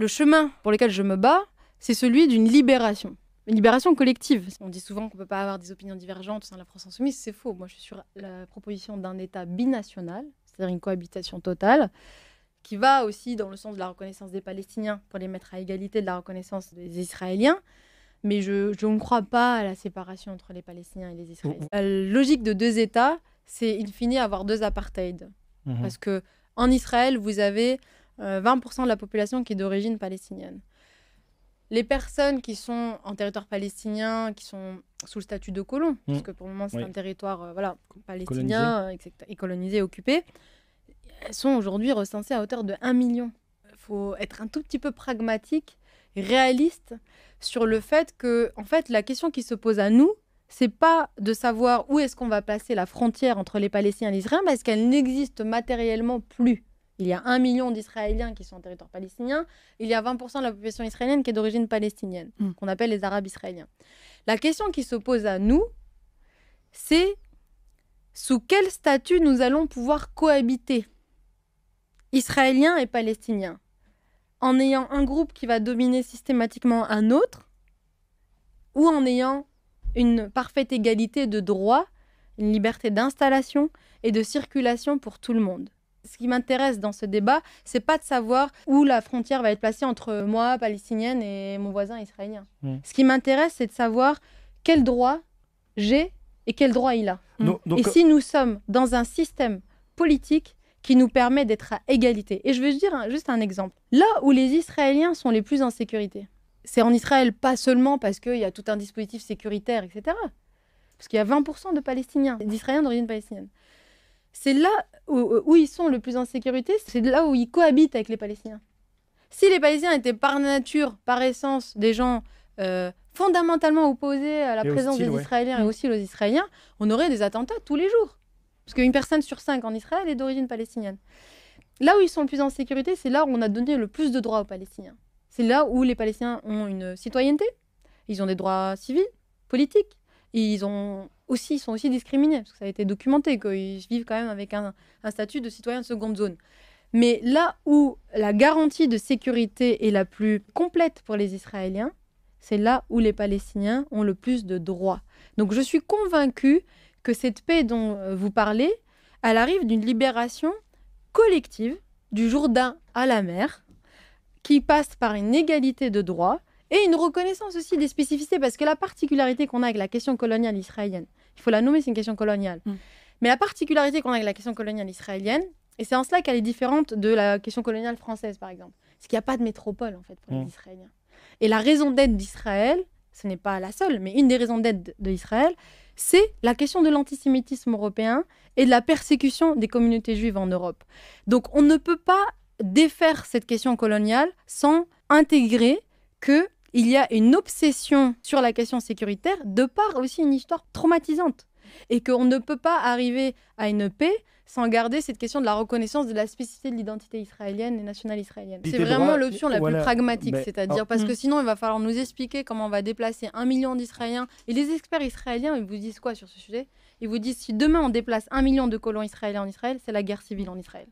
le chemin pour lequel je me bats, c'est celui d'une libération. Une libération collective. On dit souvent qu'on ne peut pas avoir des opinions divergentes au sein de la France insoumise, c'est faux. Moi, je suis sur la proposition d'un État binational, c'est-à-dire une cohabitation totale, qui va aussi dans le sens de la reconnaissance des Palestiniens pour les mettre à égalité de la reconnaissance des Israéliens. Mais je ne crois pas à la séparation entre les Palestiniens et les Israéliens. La logique de deux États, c'est in fine avoir deux apartheids. Parce qu'en Israël, vous avez 20% de la population qui est d'origine palestinienne. Les personnes qui sont en territoire palestinien, qui sont sous le statut de colons, parce que pour le moment c'est un territoire palestinien et colonisé, occupé, elles sont aujourd'hui recensées à hauteur de 1 million. Il faut être un tout petit peu pragmatique, réaliste sur le fait que en fait, la question qui se pose à nous, c'est pas de savoir où est-ce qu'on va placer la frontière entre les Palestiniens et les Israéliens, parce qu'elle n'existe matériellement plus. Il y a 1 million d'Israéliens qui sont en territoire palestinien. Il y a 20% de la population israélienne qui est d'origine palestinienne, qu'on appelle les Arabes israéliens. La question qui se pose à nous, c'est sous quel statut nous allons pouvoir cohabiter, Israéliens et Palestiniens, en ayant un groupe qui va dominer systématiquement un autre, ou en ayant une parfaite égalité de droits, une liberté d'installation et de circulation pour tout le monde. Ce qui m'intéresse dans ce débat, c'est pas de savoir où la frontière va être placée entre moi, palestinienne, et mon voisin israélien. Ce qui m'intéresse, c'est de savoir quel droit j'ai et quel droit il a. Et si nous sommes dans un système politique qui nous permet d'être à égalité. Et je vais dire juste un exemple. Là où les Israéliens sont les plus en sécurité, c'est en Israël, pas seulement parce qu'il y a tout un dispositif sécuritaire, etc. Parce qu'il y a 20% de Palestiniens, d'Israéliens d'origine palestinienne. C'est là où ils sont le plus en sécurité, c'est là où ils cohabitent avec les Palestiniens. Si les Palestiniens étaient par nature, par essence, des gens fondamentalement opposés à la présence des Israéliens et aussi aux Israéliens, on aurait des attentats tous les jours. Parce qu'une personne sur 5 en Israël est d'origine palestinienne. Là où ils sont le plus en sécurité, c'est là où on a donné le plus de droits aux Palestiniens. C'est là où les Palestiniens ont une citoyenneté, ils ont des droits civils, politiques, et ils sont aussi discriminés, parce que ça a été documenté, qu'ils vivent quand même avec un statut de citoyen de seconde zone. Mais là où la garantie de sécurité est la plus complète pour les Israéliens, c'est là où les Palestiniens ont le plus de droits. Donc je suis convaincue que cette paix dont vous parlez, elle arrive d'une libération collective du Jourdain à la mer, qui passe par une égalité de droits et une reconnaissance aussi des spécificités, parce que la particularité qu'on a avec la question coloniale israélienne, il faut la nommer, c'est une question coloniale, mais la particularité qu'on a avec la question coloniale israélienne, et c'est en cela qu'elle est différente de la question coloniale française, par exemple, c'est qu'il n'y a pas de métropole, en fait, pour les Israéliens. Et la raison d'être d'Israël, ce n'est pas la seule, mais une des raisons d'être d'Israël, c'est la question de l'antisémitisme européen et de la persécution des communautés juives en Europe. Donc on ne peut pas défaire cette question coloniale sans intégrer qu'il y a une obsession sur la question sécuritaire de par aussi une histoire traumatisante. Et qu'on ne peut pas arriver à une paix sans garder cette question de la reconnaissance de la spécificité de l'identité israélienne et nationale israélienne. C'est vraiment l'option la plus pragmatique, c'est-à-dire parce que sinon il va falloir nous expliquer comment on va déplacer 1 million d'Israéliens. Et les experts israéliens, ils vous disent quoi sur ce sujet? Ils vous disent si demain on déplace 1 million de colons israéliens en Israël, c'est la guerre civile en Israël.